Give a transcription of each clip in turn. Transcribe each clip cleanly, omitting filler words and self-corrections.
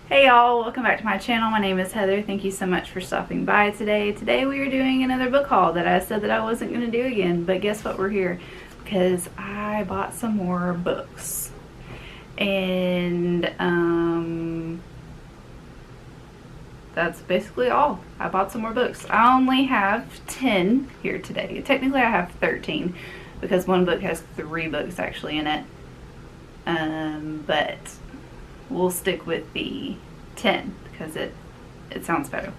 Hey y'all, welcome back to my channel. My name is Heather. Thank you so much for stopping by today. Today we are doing another book haul that I said that I wasn't going to do again, but guess what, we're here because I bought some more books. And that's basically all. I bought some more books. I only have 10 here today. Technically I have 13 because one book has 3 books actually in it. But we'll stick with the 10 because it sounds better.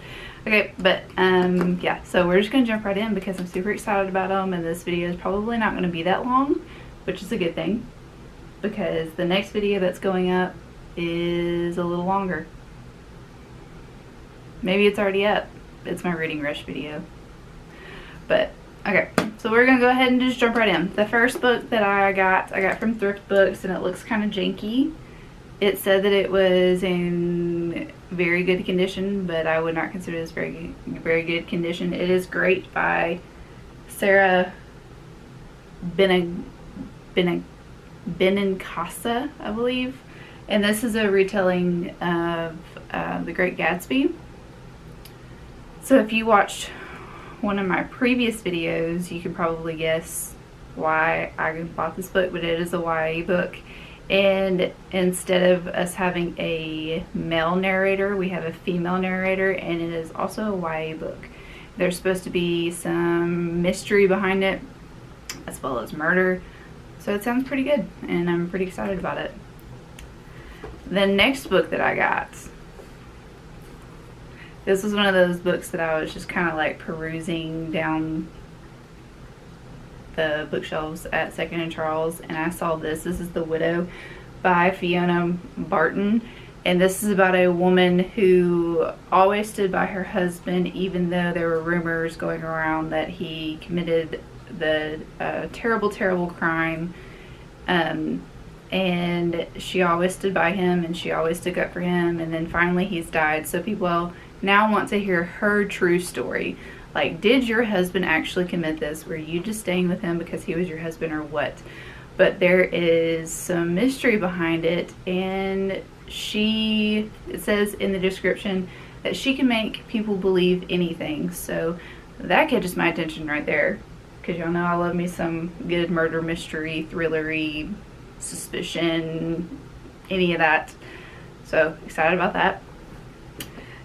Okay, but yeah, so we're just gonna jump right in because I'm super excited about them, and this video is probably not gonna be that long, which is a good thing because the next video that's going up is a little longer. Maybe it's already up. It's my reading rush video. But okay, so we're gonna go ahead and just jump right in. The first book that I got from Thrift Books, and it looks kind of janky. It said that it was in very good condition, but I would not consider this very good condition. It is great by Sarah Benincasa, I believe. And this is a retelling of The Great Gatsby. So if you watched one of my previous videos, you could probably guess why I bought this book, but it is a YA book. And instead of us having a male narrator, we have a female narrator, and it is also a YA book. There's supposed to be some mystery behind it, as well as murder. So it sounds pretty good, and I'm pretty excited about it. The next book that I got, this was one of those books that I was just kind of like perusing down the bookshelves at Second and Charles, and I saw this. This is The Widow by Fiona Barton, and this is about a woman who always stood by her husband even though there were rumors going around that he committed the terrible crime, and she always stood by him and she always stood up for him, and then finally he's died, so people now want to hear her true story. Like, did your husband actually commit this? Were you just staying with him because he was your husband, or what? But there is some mystery behind it, and it says in the description that she can make people believe anything. So that catches my attention right there, because y'all know I love me some good murder mystery, thrillery, suspicion, any of that. So excited about that.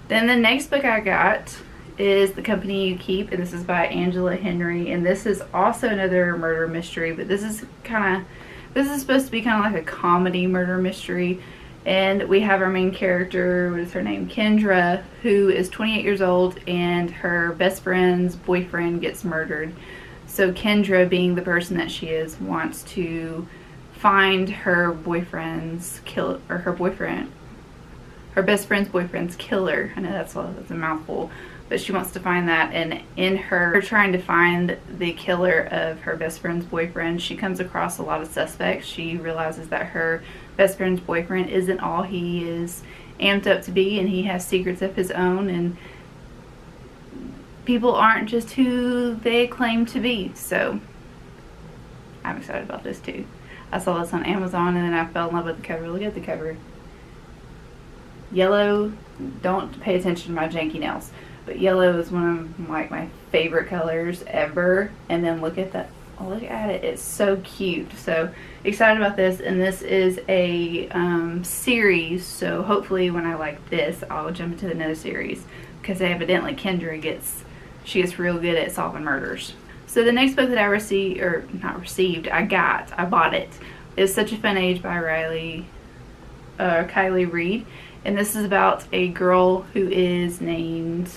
Then the next book I got is The Company You Keep, and this is by Angela Henry, and this is also another murder mystery, but this is supposed to be kind of like a comedy murder mystery. And we have our main character, what is her name, Kendra, who is 28 years old, and her best friend's boyfriend gets murdered. So Kendra, being the person that she is, wants to find her boyfriend's killer, or her best friend's boyfriend's killer. I know that's a mouthful, but she wants to find that, and in her trying to find the killer of her best friend's boyfriend, she comes across a lot of suspects. She realizes that her best friend's boyfriend isn't all he is amped up to be, and he has secrets of his own, and people aren't just who they claim to be. So I'm excited about this too. I saw this on Amazon, and then I fell in love with the cover. Look at the cover. Yellow, don't pay attention to my janky nails, but yellow is one of my favorite colors ever. And then look at that, oh, look at it, it's so cute. So excited about this, and this is a series, so hopefully when I like this I'll jump into another series, because evidently Kendra gets real good at solving murders. So the next book that I I bought it, is Such a Fun Age by Kylie Reed. And this is about a girl who is named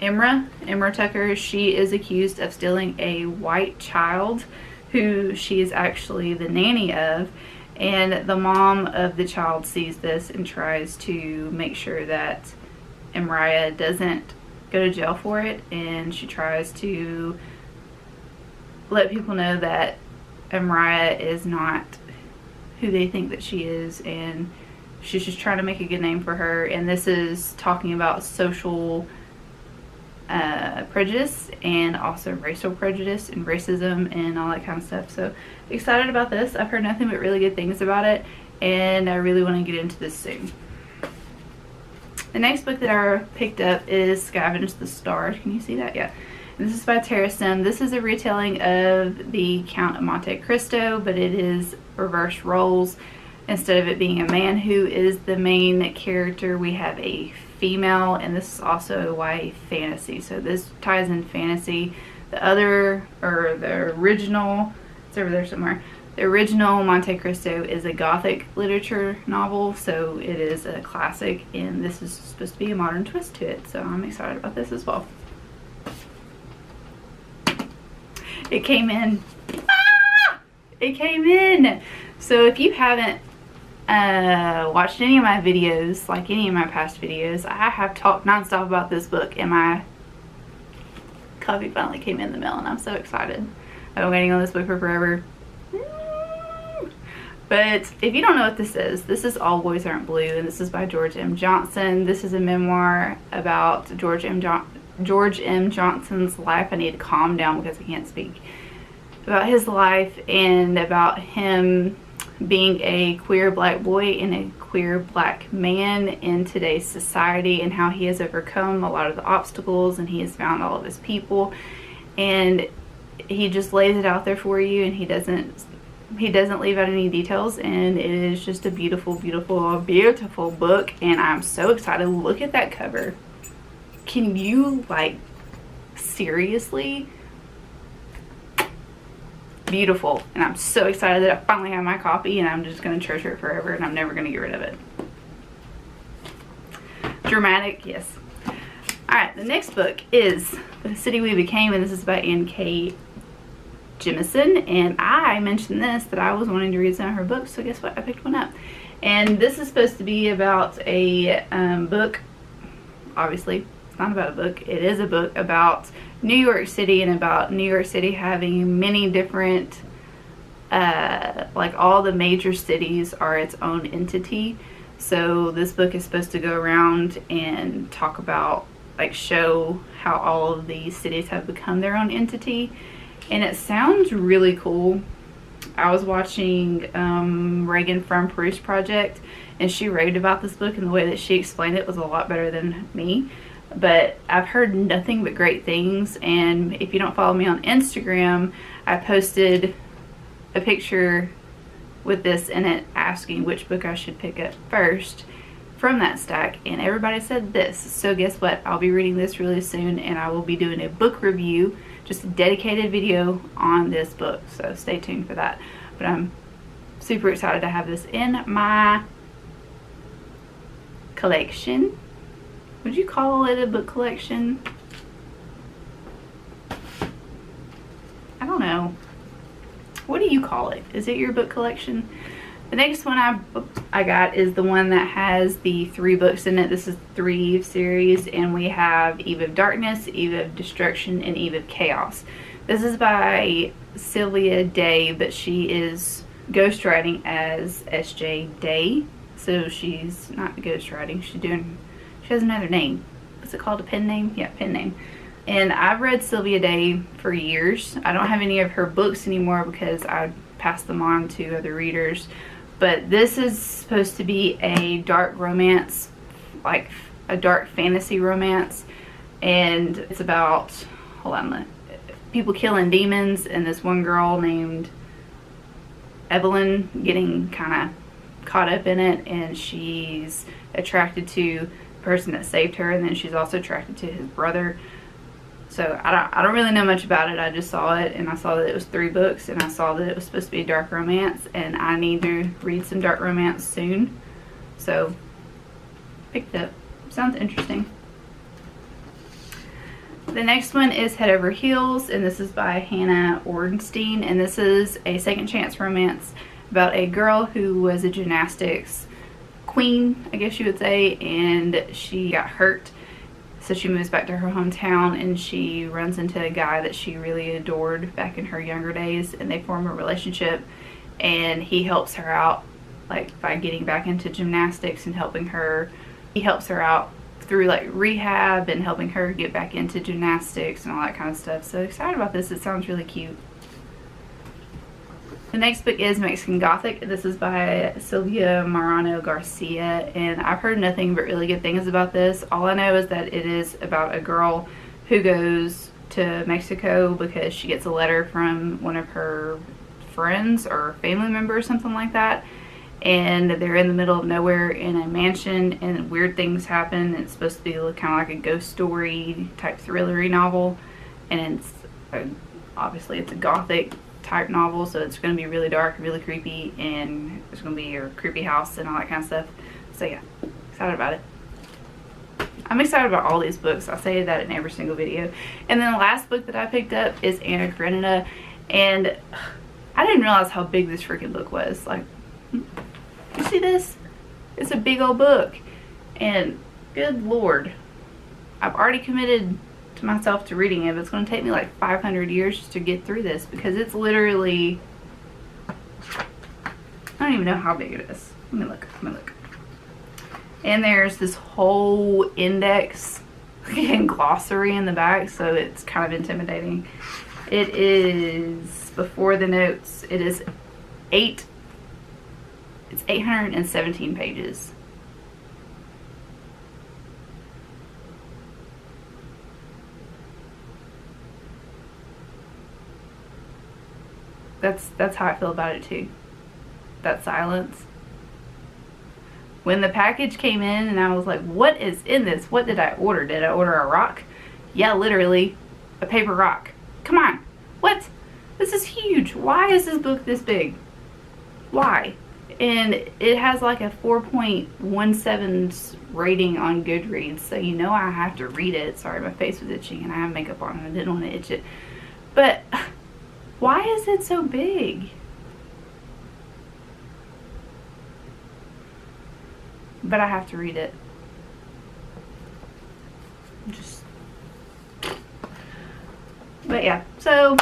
Emra Tucker. She is accused of stealing a white child who she is actually the nanny of. And the mom of the child sees this and tries to make sure that Emra doesn't go to jail for it. And she tries to let people know that Emra is not who they think that she is, and she's just trying to make a good name for her. And this is talking about social prejudice, and also racial prejudice and racism and all that kind of stuff. So excited about this. I've heard nothing but really good things about it, and I really want to get into this soon. The next book that I picked up is Scavenge the Stars. Can you see that? Yeah. And this is by Tara. This is a retelling of the Count of Monte Cristo, but it is reverse roles. Instead of it being a man who is the main character, we have a female, and this is also a YA fantasy. So this ties in fantasy. The original, it's over there somewhere. The original Monte Cristo is a gothic literature novel, so it is a classic, and this is supposed to be a modern twist to it. So I'm excited about this as well. It came in. Ah! It came in. So if you haven't watched any of my videos, like any of my past videos, I have talked nonstop about this book, and my copy finally came in the mail, and I'm so excited. I've been waiting on this book for forever. But if you don't know what this is All Boys Aren't Blue, and this is by George M. Johnson. This is a memoir about George M. Johnson's life. I need to calm down because I can't speak. About his life and about him being a queer black boy and a queer black man in today's society, and how he has overcome a lot of the obstacles, and he has found all of his people, and he just lays it out there for you, and he doesn't leave out any details, and it is just a beautiful, beautiful, beautiful book, and I'm so excited. Look at that cover. Can you, like, seriously? Beautiful. And I'm so excited that I finally have my copy, and I'm just going to treasure it forever, and I'm never going to get rid of it. Dramatic, yes. Alright, the next book is The City We Became, and this is by N.K. Jemisin, and I mentioned this, that I was wanting to read some of her books, so guess what? I picked one up. And this is supposed to be about a book. Obviously, it's not about a book. It is a book about New York City, and about New York City having many different, like all the major cities are its own entity. So this book is supposed to go around and talk about, like, show how all of these cities have become their own entity. And it sounds really cool. I was watching Reagan from Paris Project, and she raved about this book, and the way that she explained it was a lot better than me. But I've heard nothing but great things, and if you don't follow me on Instagram, I posted a picture with this in it asking which book I should pick up first from that stack, and everybody said this. So guess what? I'll be reading this really soon, and I will be doing a book review, just a dedicated video on this book, so stay tuned for that. But I'm super excited to have this in my collection. Would you call it a book collection? I don't know. What do you call it? Is it your book collection? The next one I got is the one that has the 3 books in it. This is the 3 Eve series, and we have Eve of Darkness, Eve of Destruction, and Eve of Chaos. This is by Sylvia Day, but she is ghostwriting as S.J. Day. So she's not ghostwriting. She has another name. What's it called? A pen name? Yeah, pen name. And I've read Sylvia Day for years. I don't have any of her books anymore because I passed them on to other readers. But this is supposed to be a dark romance, like a dark fantasy romance. And it's about, hold on, people killing demons, and this one girl named Evelyn getting kind of caught up in it, and she's attracted to the person that saved her, and then she's also attracted to his brother. So I don't really know much about it. I just saw it, and I saw that it was 3 books, and I saw that it was supposed to be a dark romance, and I need to read some dark romance soon. So picked it up. Sounds interesting. The next one is Head Over Heels, and this is by Hannah Ornstein, and this is a second chance romance about a girl who was a gymnastics queen, I guess you would say, and she got hurt. So she moves back to her hometown, and she runs into a guy that she really adored back in her younger days, and they form a relationship, and he helps her out, like, by getting back into gymnastics and helping her. He helps her out through like rehab and helping her get back into gymnastics and all that kind of stuff. So excited about this. It sounds really cute. The next book is Mexican Gothic. This is by Silvia Marano Garcia, and I've heard nothing but really good things about this. All I know is that it is about a girl who goes to Mexico because she gets a letter from one of her friends or family members, something like that, and they're in the middle of nowhere in a mansion and weird things happen. It's supposed to be kind of like a ghost story type thrillery novel, and it's obviously it's a gothic type novel, so it's going to be really dark, really creepy, and there's going to be a creepy house and all that kind of stuff. So yeah, excited about it. I'm excited about all these books. I say that in every single video. And then the last book that I picked up is Anna Karenina, and I didn't realize how big this freaking book was. Like, you see this? It's a big old book, and good lord, I've already committed to myself to reading it, but it's going to take me like 500 years to get through this because it's literally, I don't even know how big it is. Let me look. And there's this whole index and glossary in the back, so it's kind of intimidating. It is, before the notes, it is 817 pages. That's how I feel about it too. That silence. When the package came in and I was like, what is in this? What did I order? Did I order a rock? Yeah, literally a paper rock. Come on. What? This is huge. Why is this book this big? Why? And it has like a 4.17 rating on Goodreads, so you know I have to read it. Sorry, my face was itching and I have makeup on and I didn't want to itch it. But why is it so big? But I have to read it. But yeah, so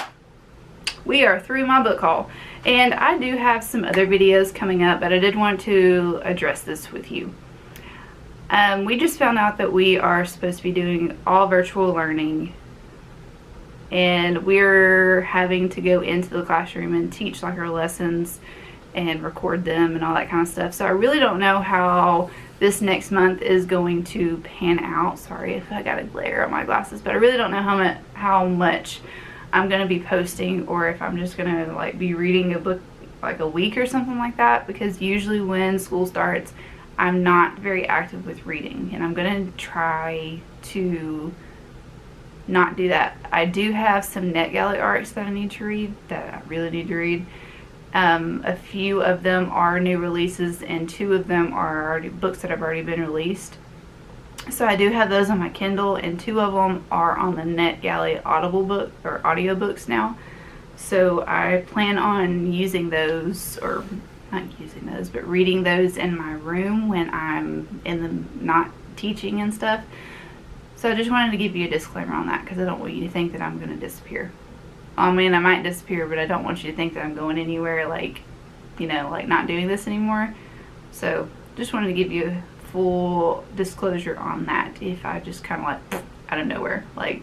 we are through my book haul. And I do have some other videos coming up, but I did want to address this with you. We just found out that we are supposed to be doing all virtual learning, and we're having to go into the classroom and teach like our lessons and record them and all that kind of stuff. So I really don't know how this next month is going to pan out. Sorry if I got a glare on my glasses, but I really don't know how much I'm going to be posting, or if I'm just going to like be reading a book like a week or something like that, because usually when school starts I'm not very active with reading, and I'm going to try to not do that. I do have some NetGalley arcs that I need to read, that I really need to read. A few of them are new releases, and 2 of them are already books that have already been released. So I do have those on my Kindle, and 2 of them are on the NetGalley Audible book or audiobooks now. So I plan on using those, or not using those, but reading those in my room when I'm in the not teaching and stuff. So I just wanted to give you a disclaimer on that, because I don't want you to think that I'm going to disappear. I mean, I might disappear, but I don't want you to think that I'm going anywhere, like, you know, like not doing this anymore. So just wanted to give you a full disclosure on that, if I just kind of like out of nowhere, like,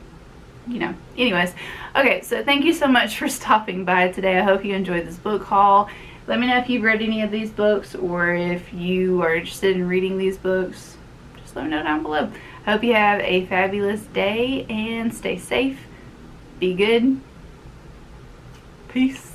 you know. Anyways, okay, so thank you so much for stopping by today. I hope you enjoyed this book haul. Let me know if you've read any of these books, or if you are interested in reading these books. Just let me know down below. I hope you have a fabulous day and stay safe. Be good. Peace.